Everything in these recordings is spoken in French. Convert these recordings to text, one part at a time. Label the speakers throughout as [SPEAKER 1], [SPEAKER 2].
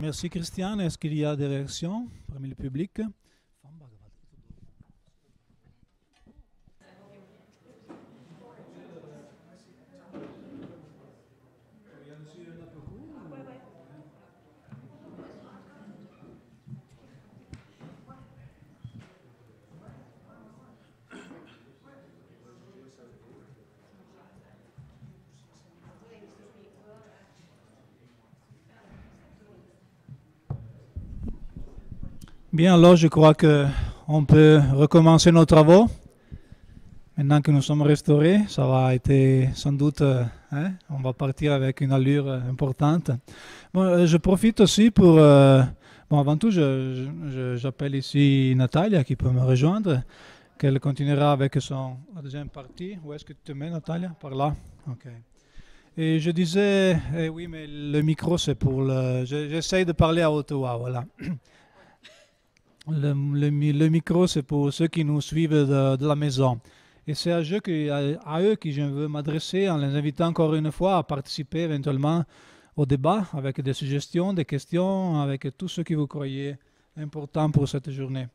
[SPEAKER 1] Merci Christian. Est-ce qu'il y a des réactions parmi le public? Bien, alors je crois qu'on peut recommencer nos travaux. Maintenant que nous sommes restaurés, ça va être sans doute, on va partir avec une allure importante. Bon, je profite aussi pour, bon, avant tout, j'appelle ici Natalia qui peut me rejoindre, qu'elle continuera avec la deuxième partie. Où est-ce que tu te mets, Natalia? Par là? Ok. Et je disais, oui, mais le micro, c'est pour le... J'essaye de parler à haute voix, voilà. Le micro, c'est pour ceux qui nous suivent de la maison. Et c'est à eux que je veux m'adresser en les invitant encore une fois à participer éventuellement au débat avec des suggestions, des questions, avec tout ce que vous croyez important pour cette journée.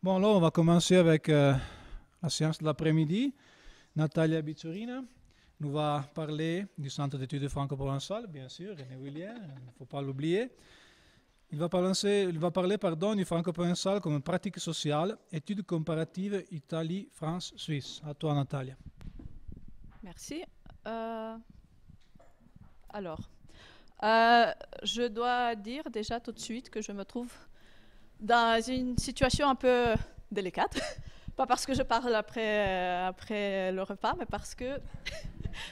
[SPEAKER 1] Bon, là, on va commencer avec la séance de l'après-midi. Natalia Bizzurina nous va parler du Centre d'études franco-provençales, bien sûr, René Willier, il ne faut pas l'oublier. Il va parler du franco-provençal comme pratique sociale, études comparatives Italie, France, Suisse. À toi, Natalia.
[SPEAKER 2] Merci. Je dois dire déjà tout de suite que je me trouve dans une situation un peu délicate. Pas parce que je parle après le repas, mais parce que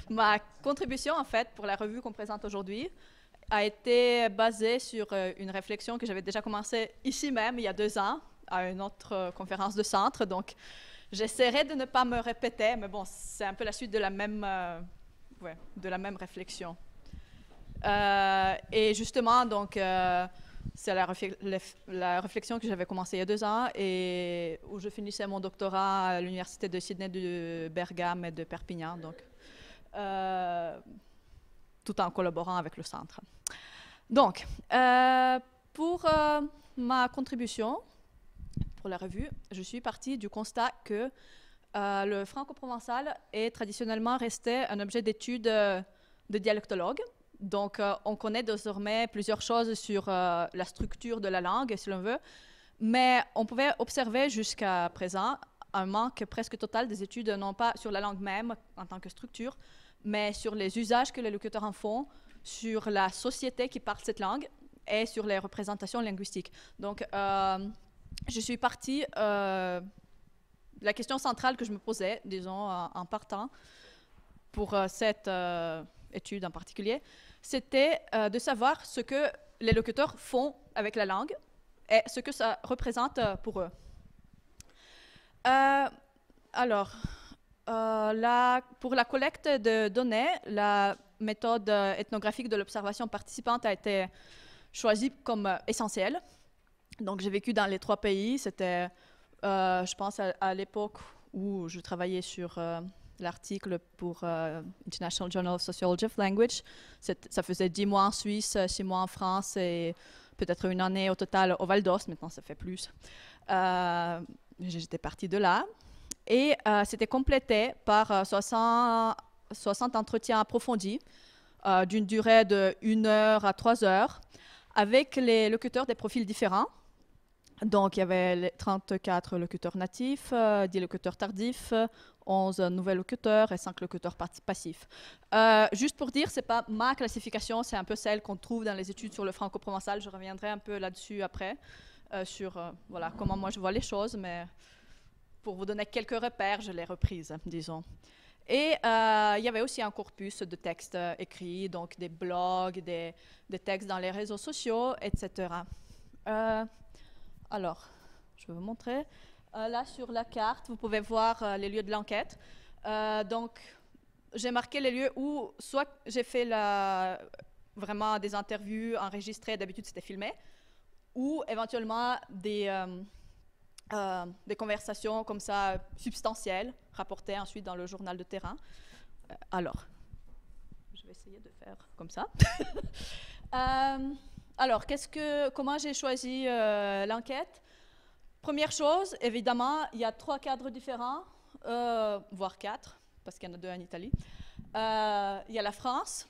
[SPEAKER 2] ma contribution, en fait, pour la revue qu'on présente aujourd'hui, a été basée sur une réflexion que j'avais déjà commencée ici même, il y a 2 ans, à une autre conférence de centre. Donc, j'essaierai de ne pas me répéter, mais bon, c'est un peu la suite de la même réflexion. Et justement, donc, c'est la réflexion que j'avais commencée il y a 2 ans et où je finissais mon doctorat à l'université de Sydney, de Bergame et de Perpignan. Donc, tout en collaborant avec le centre. Donc, pour ma contribution pour la revue, je suis partie du constat que le franco-provençal est traditionnellement resté un objet d'étude de dialectologue. Donc, on connaît désormais plusieurs choses sur la structure de la langue, si l'on veut, mais on pouvait observer jusqu'à présent un manque presque total des études, non pas sur la langue même en tant que structure, mais sur les usages que les locuteurs en font, sur la société qui parle cette langue et sur les représentations linguistiques. Donc, je suis partie... la question centrale que je me posais, disons, en partant pour cette étude en particulier, c'était de savoir ce que les locuteurs font avec la langue et ce que ça représente pour eux. Pour la collecte de données, la méthode ethnographique de l'observation participante a été choisie comme essentielle. Donc, j'ai vécu dans les 3 pays. C'était, je pense, à l'époque où je travaillais sur l'article pour International Journal of Sociology of Language. Ça faisait 10 mois en Suisse, 6 mois en France et peut-être une année au total au Val d'Ost. Maintenant, ça fait plus. J'étais partie de là. Et c'était complété par 60 entretiens approfondis d'une durée de 1 heure à 3 heures avec les locuteurs des profils différents. Donc, il y avait les 34 locuteurs natifs, 10 locuteurs tardifs, 11 nouveaux locuteurs et 5 locuteurs passifs. Juste pour dire, ce n'est pas ma classification, c'est un peu celle qu'on trouve dans les études sur le franco-provençal. Je reviendrai un peu là-dessus après, sur voilà, comment moi je vois les choses, mais pour vous donner quelques repères, je l'ai reprise, disons. Et il y avait aussi un corpus de textes écrits, donc des blogs, des textes dans les réseaux sociaux, etc. Alors, je vais vous montrer. Là, sur la carte, vous pouvez voir les lieux de l'enquête. Donc, j'ai marqué les lieux où soit j'ai fait vraiment des interviews enregistrées, d'habitude c'était filmé, ou éventuellement des conversations comme ça substantielles, rapportées ensuite dans le journal de terrain. Alors, je vais essayer de faire comme ça. Alors, comment j'ai choisi l'enquête? Première chose, évidemment, il y a 3 cadres différents, voire 4, parce qu'il y en a 2 en Italie. Il y a la France,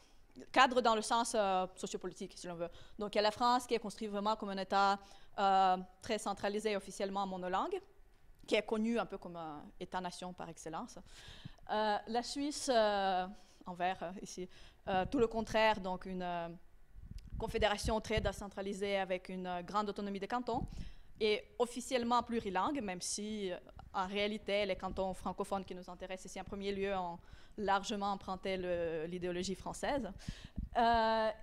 [SPEAKER 2] cadre dans le sens sociopolitique, si l'on veut. Donc, il y a la France qui est construite vraiment comme un État très centralisé officiellement monolingue, qui est connu un peu comme un État-nation par excellence. La Suisse, en vert ici, tout le contraire, donc une confédération très décentralisée avec une grande autonomie des cantons, et officiellement plurilingue, même si en réalité les cantons francophones qui nous intéressent ici en premier lieu ont largement emprunté l'idéologie française.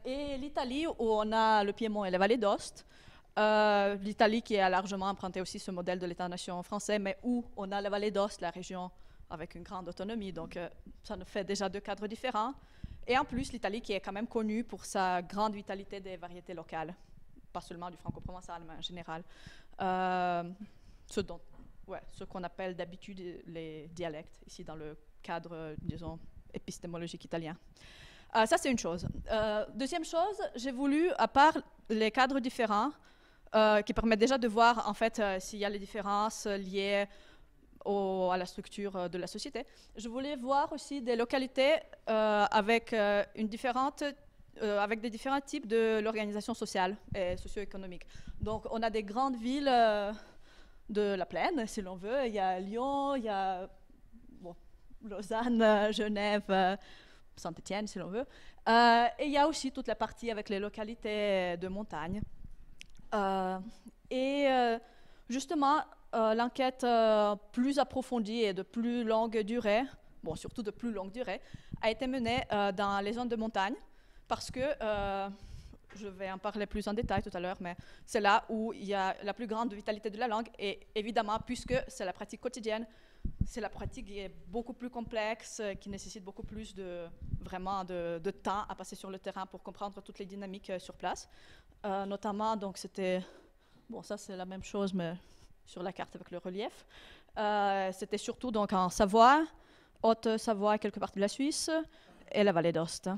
[SPEAKER 2] Et l'Italie, où on a le Piémont et les vallées d'Ost, l'Italie qui a largement emprunté aussi ce modèle de l'État-nation français, mais où on a la vallée d'Ost, la région avec une grande autonomie, donc ça nous fait déjà 2 cadres différents. Et en plus, l'Italie qui est quand même connue pour sa grande vitalité des variétés locales, pas seulement du franco-provençal, mais en général. Ce qu'on appelle d'habitude les dialectes, ici dans le cadre, disons, épistémologique italien. Ça, c'est une chose. Deuxième chose, j'ai voulu, à part les cadres différents, qui permettent déjà de voir, en fait, s'il y a les différences liées à la structure de la société, je voulais voir aussi des localités avec des différents types de l'organisation sociale et socio-économique. Donc, on a des grandes villes de la plaine, si l'on veut. Il y a Lyon, il y a Lausanne, Genève, Saint-Étienne, si l'on veut. Et il y a aussi toute la partie avec les localités de montagne. Justement, l'enquête plus approfondie et de plus longue durée, surtout de plus longue durée, a été menée dans les zones de montagne, parce que, je vais en parler plus en détail tout à l'heure, mais c'est là où il y a la plus grande vitalité de la langue, et évidemment, puisque c'est la pratique quotidienne, c'est la pratique qui est beaucoup plus complexe, qui nécessite beaucoup plus de temps à passer sur le terrain pour comprendre toutes les dynamiques sur place. Notamment, donc c'était, ça c'est la même chose, mais sur la carte avec le relief. C'était surtout donc en Savoie, Haute-Savoie, quelques parties de la Suisse, et la vallée d'Ost.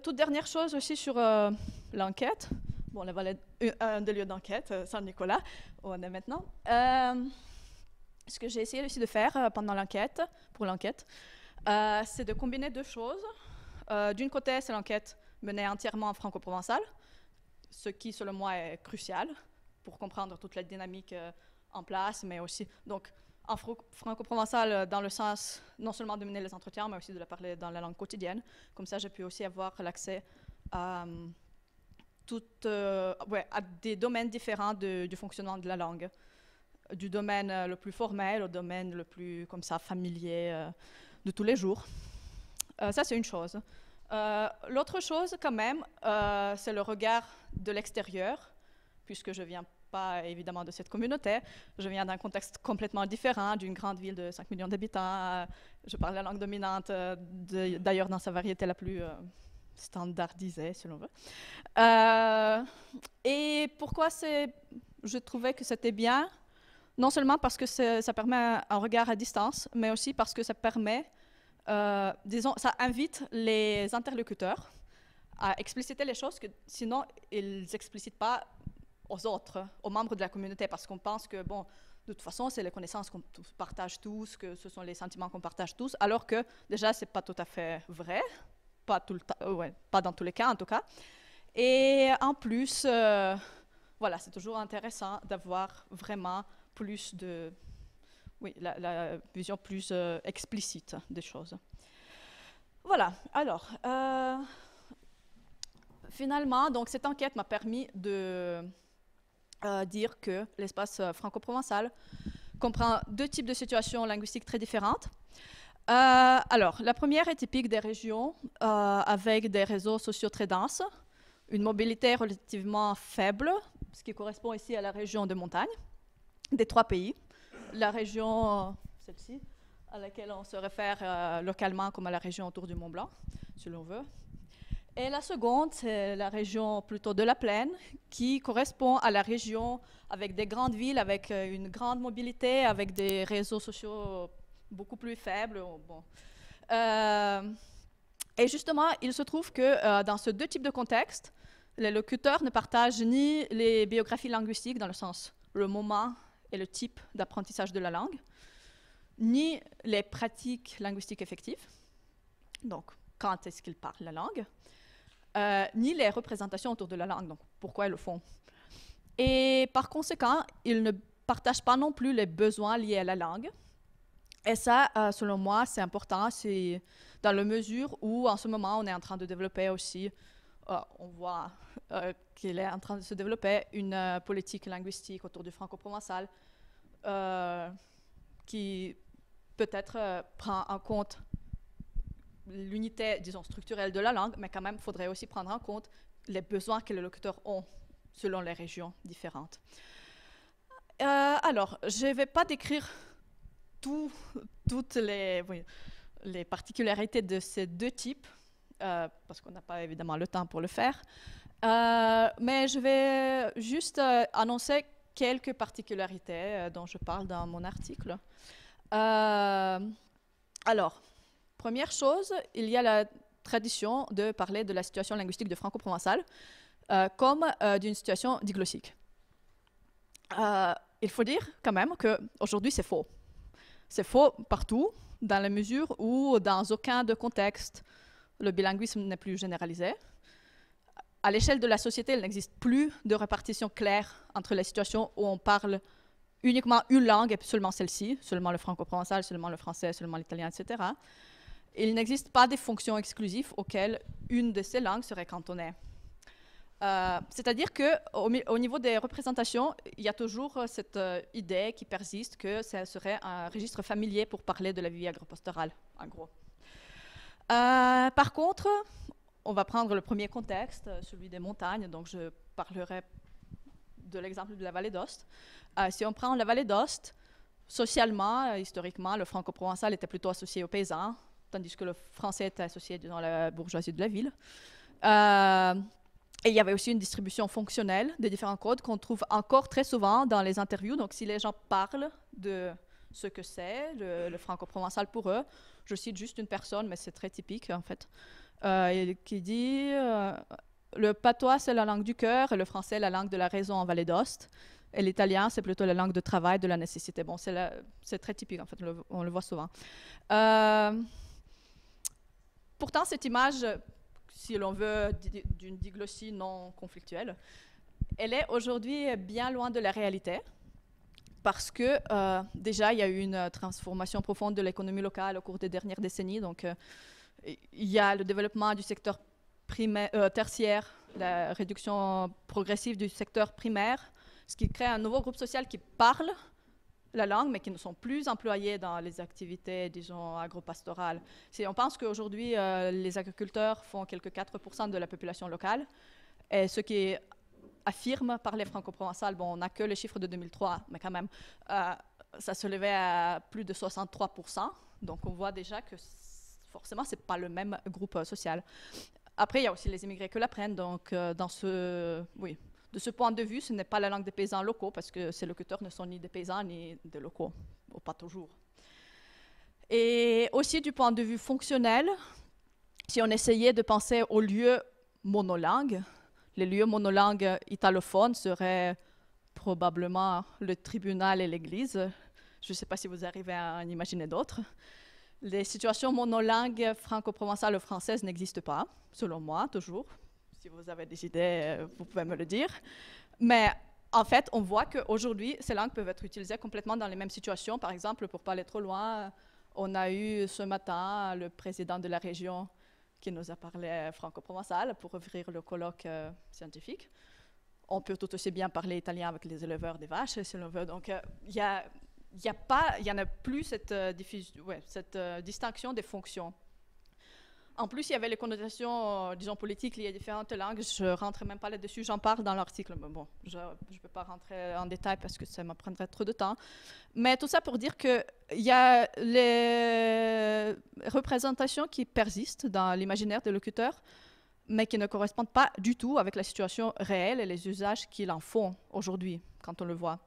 [SPEAKER 2] Toute dernière chose aussi sur l'enquête. La vallée, un des lieux d'enquête, Saint-Nicolas, où on est maintenant. Ce que j'ai essayé aussi de faire pendant l'enquête, c'est de combiner 2 choses. D'une côté, c'est l'enquête menée entièrement en franco-provençal, ce qui, selon moi, est crucial pour comprendre toute la dynamique en place, mais aussi donc, en franco-provençal dans le sens non seulement de mener les entretiens, mais aussi de la parler dans la langue quotidienne. Comme ça, j'ai pu aussi avoir l'accès à des domaines différents du fonctionnement de la langue, du domaine le plus formel au domaine le plus comme ça familier de tous les jours. Ça, c'est une chose. L'autre chose, quand même, c'est le regard de l'extérieur, puisque je viens pas évidemment de cette communauté, je viens d'un contexte complètement différent, d'une grande ville de 5 millions d'habitants, je parle la langue dominante, d'ailleurs dans sa variété la plus standardisée, si l'on veut. Et pourquoi je trouvais que c'était bien, non seulement parce que ça permet un regard à distance, mais aussi parce que ça permet, ça invite les interlocuteurs à expliciter les choses que sinon ils n'explicitent pas aux autres, aux membres de la communauté, parce qu'on pense que, de toute façon, c'est les connaissances qu'on partage tous, que ce sont les sentiments qu'on partage tous, alors que, déjà, ce n'est pas tout à fait vrai, pas dans tous les cas, en tout cas. Et en plus, c'est toujours intéressant d'avoir vraiment plus la vision plus explicite des choses. Voilà, alors, finalement, donc, cette enquête m'a permis de dire que l'espace franco-provençal comprend 2 types de situations linguistiques très différentes. Alors, la première est typique des régions avec des réseaux sociaux très denses, une mobilité relativement faible, ce qui correspond ici à la région de montagne des 3 pays. La région, celle-ci, à laquelle on se réfère localement comme à la région autour du Mont Blanc, si l'on veut. Et la seconde, c'est la région plutôt de la plaine, qui correspond à la région avec des grandes villes, avec une grande mobilité, avec des réseaux sociaux beaucoup plus faibles. Et justement, il se trouve que dans ces 2 types de contextes, les locuteurs ne partagent ni les biographies linguistiques dans le sens le moment et le type d'apprentissage de la langue, ni les pratiques linguistiques effectives, donc quand est-ce qu'ils parlent la langue, ni les représentations autour de la langue, donc pourquoi ils le font. Et par conséquent, ils ne partagent pas non plus les besoins liés à la langue. Et ça, selon moi, c'est important, c'est dans la mesure où, en ce moment, on est en train de développer aussi, on voit qu'il est en train de se développer une politique linguistique autour du franco-provençal qui peut-être prend en compte l'unité, disons, structurelle de la langue, mais quand même, il faudrait aussi prendre en compte les besoins que les locuteurs ont selon les régions différentes. Alors, je ne vais pas décrire toutes les particularités de ces deux types, parce qu'on n'a pas évidemment le temps pour le faire, mais je vais juste annoncer quelques particularités dont je parle dans mon article. Alors, première chose, il y a la tradition de parler de la situation linguistique de franco-provençal comme d'une situation diglossique. Il faut dire quand même qu'aujourd'hui c'est faux. C'est faux partout, dans la mesure où dans aucun de contexte le bilinguisme n'est plus généralisé. À l'échelle de la société, il n'existe plus de répartition claire entre les situations où on parle uniquement une langue et seulement celle-ci, seulement le franco-provençal, seulement le français, seulement l'italien, etc. Il n'existe pas des fonctions exclusives auxquelles une de ces langues serait cantonnée. C'est-à-dire qu'au niveau des représentations, il y a toujours cette idée qui persiste que ce serait un registre familier pour parler de la vie agropastorale, en gros. Par contre, on va prendre le premier contexte, celui des montagnes, donc je parlerai de l'exemple de la vallée d'Aoste. Si on prend la vallée d'Aoste, socialement, historiquement, le franco-provençal était plutôt associé aux paysans, tandis que le français était associé à la bourgeoisie de la ville. Et il y avait aussi une distribution fonctionnelle des différents codes qu'on trouve encore très souvent dans les interviews. Donc, si les gens parlent de ce que c'est, le franco-provençal pour eux, je cite juste une personne, mais c'est très typique en fait, qui dit le patois, c'est la langue du cœur, et le français, la langue de la raison en Vallée d'Aoste. Et l'italien, c'est plutôt la langue de travail, de la nécessité. Bon, c'est très typique, en fait, on le voit souvent. Pourtant, cette image, si l'on veut, d'une diglossie non conflictuelle, elle est aujourd'hui bien loin de la réalité, parce que déjà, il y a eu une transformation profonde de l'économie locale au cours des dernières décennies. Donc, il y a le développement du secteur tertiaire, la réduction progressive du secteur primaire, ce qui crée un nouveau groupe social qui parle la langue, mais qui ne sont plus employés dans les activités, disons, agropastorales. Si on pense qu'aujourd'hui, les agriculteurs font quelques 4% de la population locale, et ceux qui affirment parler franco-provençal, bon, on n'a que les chiffres de 2003, mais quand même, ça se levait à plus de 63%, donc on voit déjà que forcément, ce n'est pas le même groupe social. Après, il y a aussi les immigrés qui l'apprennent, donc de ce point de vue, ce n'est pas la langue des paysans locaux, parce que ces locuteurs ne sont ni des paysans ni des locaux, ou pas toujours. Et aussi du point de vue fonctionnel, si on essayait de penser aux lieux monolingues, les lieux monolingues italophones seraient probablement le tribunal et l'église. Je ne sais pas si vous arrivez à en imaginer d'autres. Les situations monolingues franco-provençales ou françaises n'existent pas, selon moi, toujours. Si vous avez des idées, vous pouvez me le dire. Mais en fait, on voit qu'aujourd'hui, ces langues peuvent être utilisées complètement dans les mêmes situations. Par exemple, pour ne pas aller trop loin, on a eu ce matin le président de la région qui nous a parlé franco-provençal pour ouvrir le colloque scientifique. On peut tout aussi bien parler italien avec les éleveurs des vaches, si l'on veut. Donc, il n'y en a plus cette distinction des fonctions. En plus, il y avait les connotations, disons, politiques liées à différentes langues. Je ne rentre même pas là-dessus, j'en parle dans l'article. Mais bon, je ne peux pas rentrer en détail parce que ça me prendrait trop de temps. Mais tout ça pour dire qu'il y a les représentations qui persistent dans l'imaginaire des locuteurs, mais qui ne correspondent pas du tout avec la situation réelle et les usages qu'ils en font aujourd'hui, quand on le voit.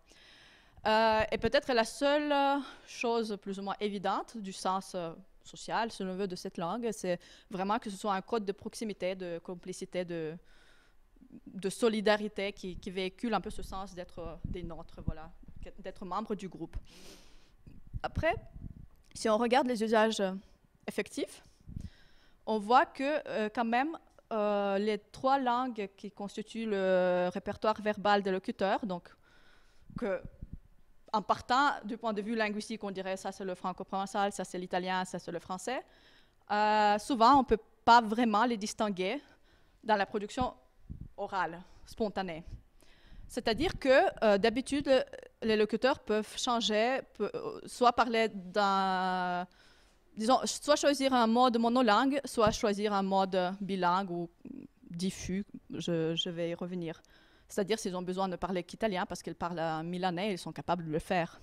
[SPEAKER 2] Et peut-être la seule chose plus ou moins évidente du sens social, si l'on veut, de cette langue, c'est vraiment que ce soit un code de proximité, de complicité, de solidarité qui véhicule un peu ce sens d'être des nôtres, voilà, d'être membre du groupe. Après, si on regarde les usages effectifs, on voit que quand même les 3 langues qui constituent le répertoire verbal des locuteurs, donc en partant du point de vue linguistique, on dirait ça c'est le franco-provençal, ça c'est l'italien, ça c'est le français. Souvent, on ne peut pas vraiment les distinguer dans la production orale, spontanée. C'est-à-dire que d'habitude, les locuteurs peuvent changer, soit parler disons, soit choisir un mode monolingue, soit choisir un mode bilingue ou diffus, je vais y revenir. C'est-à-dire s'ils ont besoin de parler qu'italien parce qu'ils parlent milanais, ils sont capables de le faire.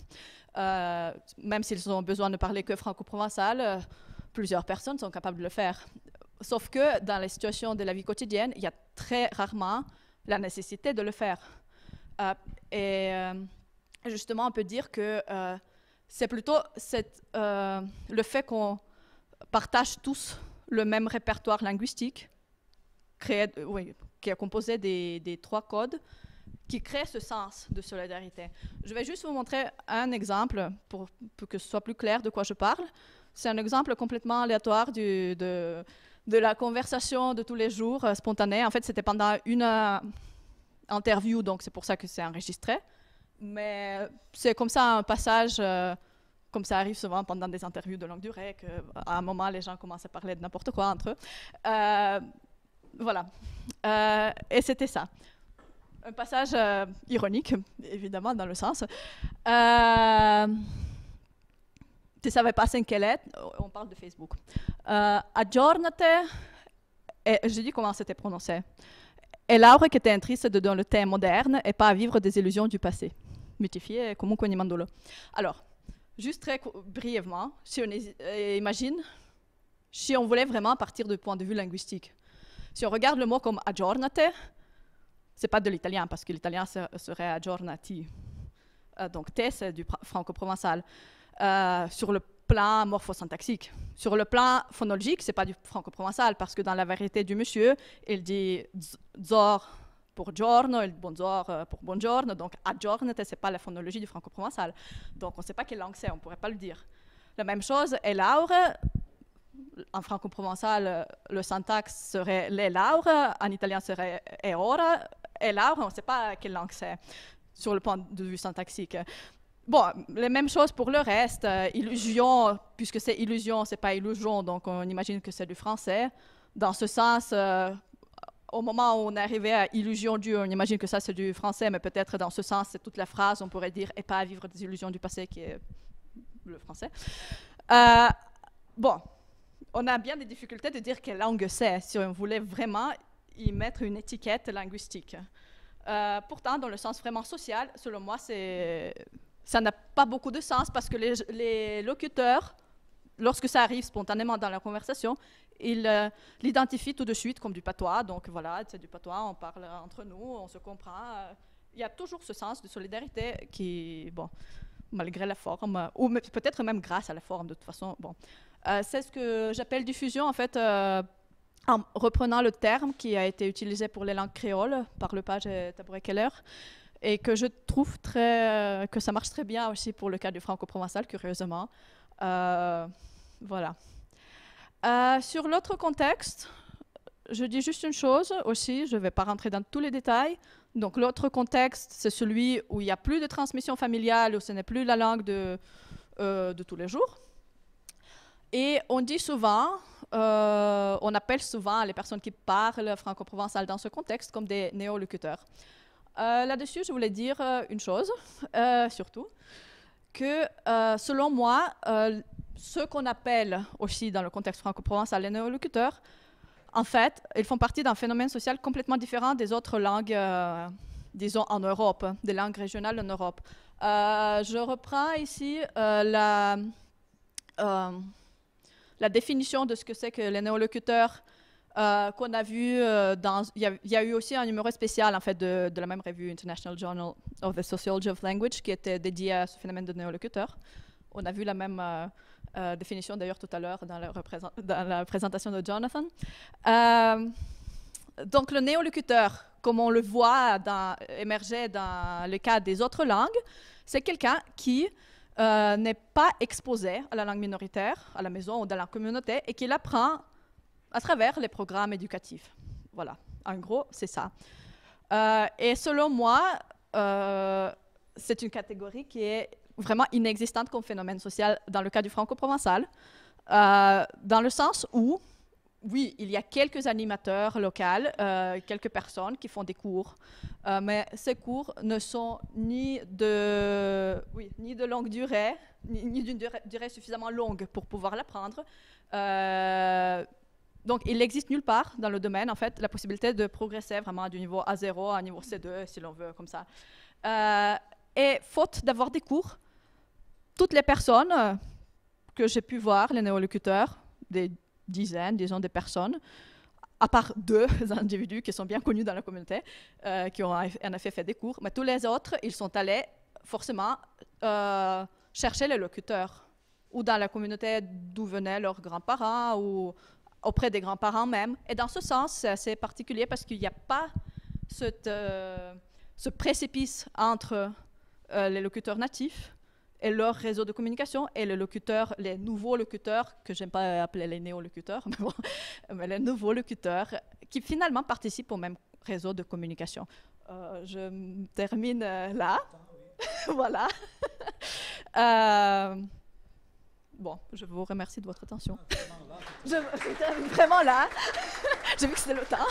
[SPEAKER 2] Même s'ils ont besoin de parler que franco-provençal, plusieurs personnes sont capables de le faire. Sauf que dans les situations de la vie quotidienne, il y a très rarement la nécessité de le faire. Justement, on peut dire que c'est plutôt le fait qu'on partage tous le même répertoire linguistique, qui est composé des 3 codes, qui crée ce sens de solidarité. Je vais juste vous montrer un exemple pour que ce soit plus clair de quoi je parle. C'est un exemple complètement aléatoire de la conversation de tous les jours spontanée. En fait, c'était pendant une interview, donc c'est pour ça que c'est enregistré. Mais c'est comme ça un passage, comme ça arrive souvent pendant des interviews de longue durée, qu'à un moment, les gens commencent à parler de n'importe quoi entre eux. Voilà. Et c'était ça. Un passage ironique, évidemment, dans le sens. Tu savais pas ce qu'elle est, on parle de Facebook. Aggiornate, je dis comment c'était prononcé. È Laura che ti intriste dans le temps moderne et pas à vivre des illusions du passé. Mutifié, comunque ni mandolo. Alors, juste très brièvement, si on imagine, si on voulait vraiment partir du point de vue linguistique, si on regarde le mot comme aggiornate, c'est pas de l'italien parce que l'italien serait aggiornati. Donc te, c'est du franco-provençal. Sur le plan morphosyntaxique. Sur le plan phonologique, c'est pas du franco-provençal parce que dans la variété du monsieur, il dit zor pour giorno et bonzor pour buongiorno. Donc aggiornate, c'est pas la phonologie du franco-provençal. Donc on ne sait pas quelle langue c'est, on pourrait pas le dire. La même chose, e laure, en franco-provençal, le syntaxe serait le laure, en italien serait e ora, e laure, on ne sait pas quelle langue c'est sur le point de vue syntaxique. Bon, les mêmes choses pour le reste. Illusion, puisque c'est illusion, c'est pas illusion, donc on imagine que c'est du français. Dans ce sens, au moment où on est arrivé à illusion du, on imagine que ça c'est du français, mais peut-être dans ce sens, c'est toute la phrase, on pourrait dire « et pas à vivre des illusions du passé » qui est le français. Bon, on a bien des difficultés de dire quelle langue c'est, si on voulait vraiment y mettre une étiquette linguistique. Pourtant, dans le sens vraiment social, selon moi, ça n'a pas beaucoup de sens parce que les locuteurs, lorsque ça arrive spontanément dans la conversation, ils l'identifient tout de suite comme du patois. Donc voilà, c'est du patois, on parle entre nous, on se comprend. Il y a toujours ce sens de solidarité qui, bon, malgré la forme, ou peut-être même grâce à la forme, de toute façon, bon. C'est ce que j'appelle diffusion, en fait, en reprenant le terme qui a été utilisé pour les langues créoles par Lepage et Tabouret-Keller, et que je trouve que ça marche très bien aussi pour le cas du franco-provençal, curieusement. Voilà. Sur l'autre contexte, je dis juste une chose aussi, je ne vais pas rentrer dans tous les détails. Donc l'autre contexte, c'est celui où il n'y a plus de transmission familiale, où ce n'est plus la langue de tous les jours. Et on dit souvent, on appelle souvent les personnes qui parlent franco-provençal dans ce contexte comme des néolocuteurs. Là-dessus, je voulais dire une chose, surtout, que selon moi, ceux qu'on appelle aussi dans le contexte franco-provençal les néolocuteurs, en fait, ils font partie d'un phénomène social complètement différent des autres langues, disons, en Europe, des langues régionales en Europe. Je reprends ici la définition de ce que c'est que les néolocuteurs qu'on a vu il y a eu aussi un numéro spécial en fait de la même revue International Journal of the Sociology of Language qui était dédié à ce phénomène de néolocuteur. On a vu la même définition d'ailleurs tout à l'heure dans la présentation de Jonathan. Donc le néolocuteur, comme on le voit émerger dans le cas des autres langues, c'est quelqu'un qui n'est pas exposé à la langue minoritaire, à la maison ou dans la communauté, et qui l'apprend à travers les programmes éducatifs. Voilà, en gros, c'est ça. Et selon moi, c'est une catégorie qui est vraiment inexistante comme phénomène social dans le cas du franco-provençal, dans le sens où, oui, il y a quelques animateurs locaux, quelques personnes qui font des cours, mais ces cours ne sont ni de longue durée, ni d'une durée suffisamment longue pour pouvoir l'apprendre. Donc, il n'existe nulle part dans le domaine, en fait, la possibilité de progresser vraiment du niveau A0 à un niveau C2, si l'on veut, comme ça. Et faute d'avoir des cours, toutes les personnes que j'ai pu voir, les néolocuteurs, des dizaines, disons, de personnes, à part 2 individus qui sont bien connus dans la communauté, qui ont en effet fait des cours, mais tous les autres, ils sont allés forcément chercher les locuteurs, ou dans la communauté d'où venaient leurs grands-parents, ou auprès des grands-parents même. Et dans ce sens, c'est assez particulier parce qu'il n'y a pas ce précipice entre les locuteurs natifs et leur réseau de communication et les nouveaux locuteurs, que j'aime pas appeler les néolocuteurs, mais, bon, mais les nouveaux locuteurs qui finalement participent au même réseau de communication. Je termine là. Voilà. Bon, je vous remercie de votre attention. Je termine vraiment là. J'ai vu que c'était le temps.